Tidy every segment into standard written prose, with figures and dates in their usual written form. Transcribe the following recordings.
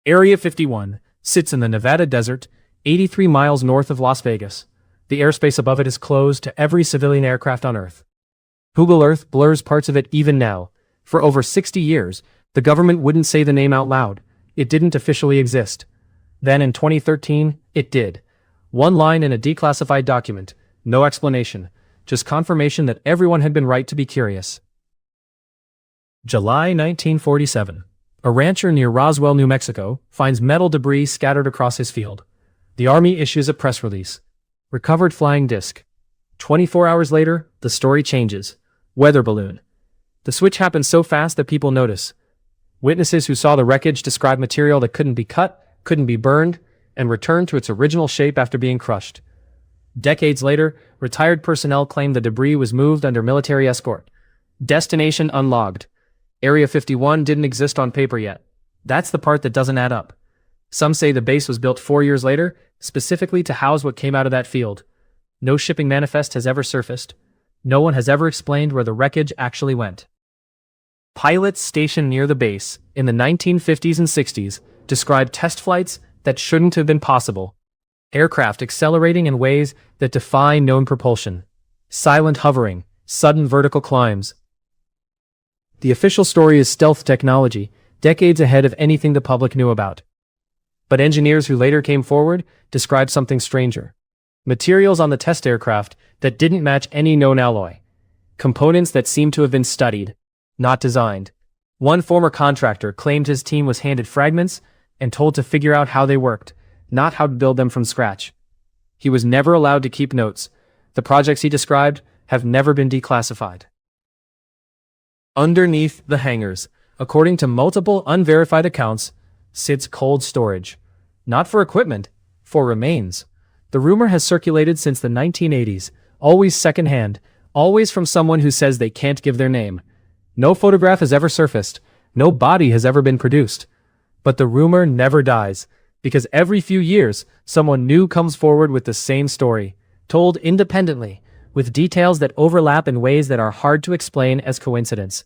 Area 51 sits in the Nevada desert, 83 miles north of Las Vegas. The airspace above it is closed to every civilian aircraft on Earth. Google Earth blurs parts of it even now. For over 60 years, the government wouldn't say the name out loud. It didn't officially exist. Then in 2013, it did. One line in a declassified document, no explanation, just confirmation that everyone had been right to be curious. July 1947. A rancher near Roswell, New Mexico, finds metal debris scattered across his field. The Army issues a press release. Recovered flying disc. 24 hours later, the story changes. Weather balloon. The switch happens so fast that people notice. Witnesses who saw the wreckage describe material that couldn't be cut, couldn't be burned, and returned to its original shape after being crushed. Decades later, retired personnel claim the debris was moved under military escort. Destination unlogged. Area 51 didn't exist on paper yet. That's the part that doesn't add up. Some say the base was built 4 years later, specifically to house what came out of that field. No shipping manifest has ever surfaced. No one has ever explained where the wreckage actually went. Pilots stationed near the base in the 1950s and 60s described test flights that shouldn't have been possible. Aircraft accelerating in ways that defy known propulsion. Silent hovering, sudden vertical climbs. The official story is stealth technology, decades ahead of anything the public knew about. But engineers who later came forward described something stranger. Materials on the test aircraft that didn't match any known alloy. Components that seemed to have been studied, not designed. One former contractor claimed his team was handed fragments and told to figure out how they worked, not how to build them from scratch. He was never allowed to keep notes. The projects he described have never been declassified. Underneath the hangars, according to multiple unverified accounts, sits cold storage. Not for equipment, for remains. The rumor has circulated since the 1980s, always secondhand, always from someone who says they can't give their name. No photograph has ever surfaced, no body has ever been produced. But the rumor never dies, because every few years, someone new comes forward with the same story, told independently, with details that overlap in ways that are hard to explain as coincidence.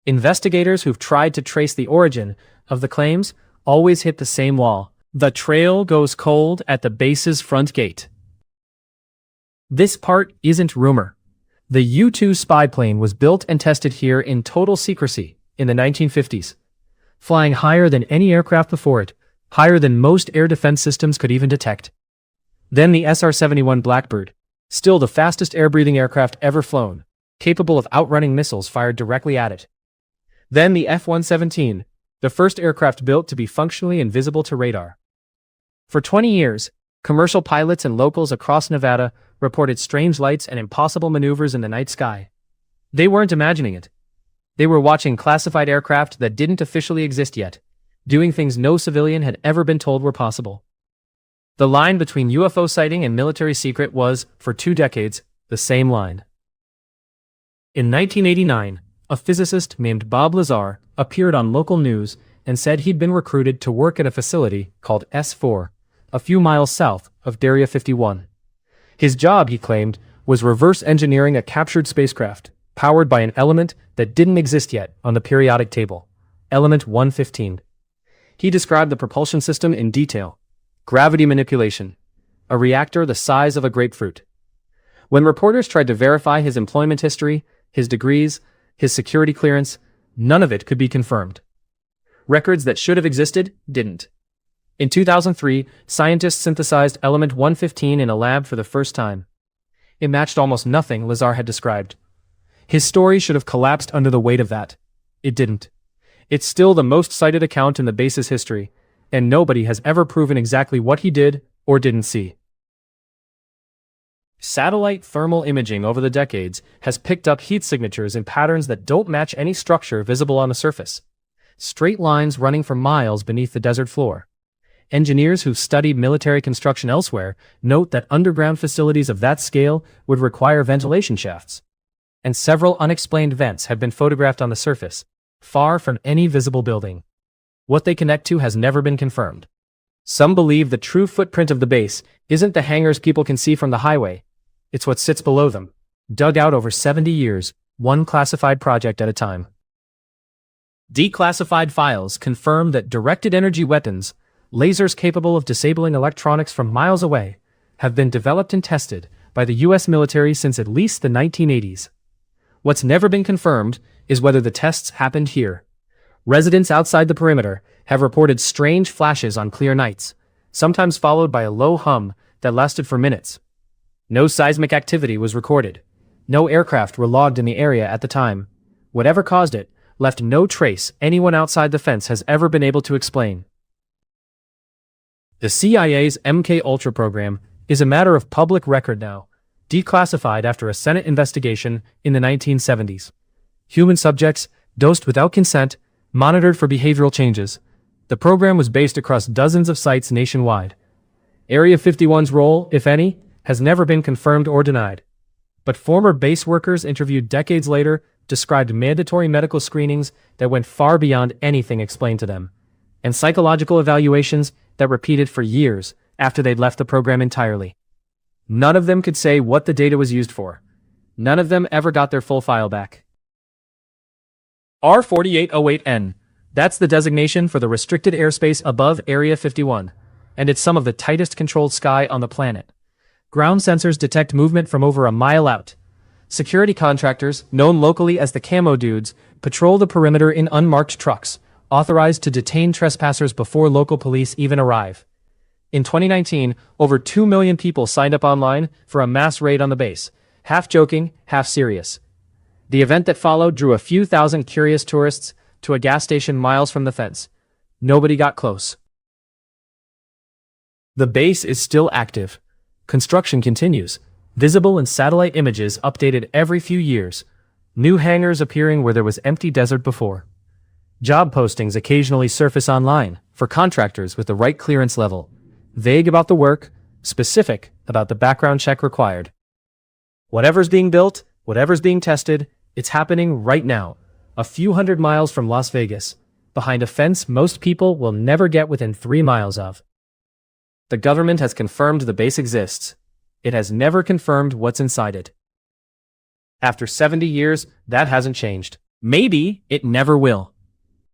Investigators who've tried to trace the origin of the claims always hit the same wall. The trail goes cold at the base's front gate. This part isn't rumor. The U-2 spy plane was built and tested here in total secrecy in the 1950s, flying higher than any aircraft before it, higher than most air defense systems could even detect. Then the SR-71 Blackbird, still the fastest air-breathing aircraft ever flown, capable of outrunning missiles fired directly at it. Then the F-117, the first aircraft built to be functionally invisible to radar. For 20 years, commercial pilots and locals across Nevada reported strange lights and impossible maneuvers in the night sky. They weren't imagining it. They were watching classified aircraft that didn't officially exist yet, doing things no civilian had ever been told were possible. The line between UFO sighting and military secret was, for 2 decades, the same line. In 1989, a physicist named Bob Lazar appeared on local news and said he'd been recruited to work at a facility called S4, a few miles south of Area 51. His job, he claimed, was reverse engineering a captured spacecraft, powered by an element that didn't exist yet on the periodic table, element 115. He described the propulsion system in detail. Gravity manipulation. A reactor the size of a grapefruit. When reporters tried to verify his employment history, his degrees, his security clearance, none of it could be confirmed. Records that should have existed didn't. In 2003, scientists synthesized element 115 in a lab for the first time. It matched almost nothing Lazar had described. His story should have collapsed under the weight of that. It didn't. It's still the most cited account in the base's history, and nobody has ever proven exactly what he did or didn't see. Satellite thermal imaging over the decades has picked up heat signatures in patterns that don't match any structure visible on the surface. Straight lines running for miles beneath the desert floor. Engineers who've studied military construction elsewhere note that underground facilities of that scale would require ventilation shafts. And several unexplained vents have been photographed on the surface, far from any visible building. What they connect to has never been confirmed. Some believe the true footprint of the base isn't the hangars people can see from the highway. It's what sits below them, dug out over 70 years, one classified project at a time. Declassified files confirm that directed energy weapons, lasers capable of disabling electronics from miles away, have been developed and tested by the US military since at least the 1980s. What's never been confirmed is whether the tests happened here. Residents outside the perimeter have reported strange flashes on clear nights, sometimes followed by a low hum that lasted for minutes. No seismic activity was recorded. No aircraft were logged in the area at the time. Whatever caused it left no trace anyone outside the fence has ever been able to explain. The CIA's MK-Ultra program is a matter of public record now, declassified after a Senate investigation in the 1970s. Human subjects, dosed without consent, monitored for behavioral changes. The program was based across dozens of sites nationwide. Area 51's role, if any, has never been confirmed or denied. But former base workers interviewed decades later described mandatory medical screenings that went far beyond anything explained to them, and psychological evaluations that repeated for years after they'd left the program entirely. None of them could say what the data was used for. None of them ever got their full file back. R4808N. That's the designation for the restricted airspace above Area 51, and it's some of the tightest controlled sky on the planet. Ground sensors detect movement from over a mile out. Security contractors, known locally as the Camo Dudes, patrol the perimeter in unmarked trucks, authorized to detain trespassers before local police even arrive. In 2019, over 2 million people signed up online for a mass raid on the base, half joking, half serious. The event that followed drew a few thousand curious tourists to a gas station miles from the fence. Nobody got close. The base is still active. Construction continues. Visible and satellite images updated every few years. New hangars appearing where there was empty desert before. Job postings occasionally surface online for contractors with the right clearance level. Vague about the work, specific about the background check required. Whatever's being built, whatever's being tested, it's happening right now, a few hundred miles from Las Vegas, behind a fence most people will never get within 3 miles of. The government has confirmed the base exists. It has never confirmed what's inside it. After 70 years, that hasn't changed. Maybe it never will.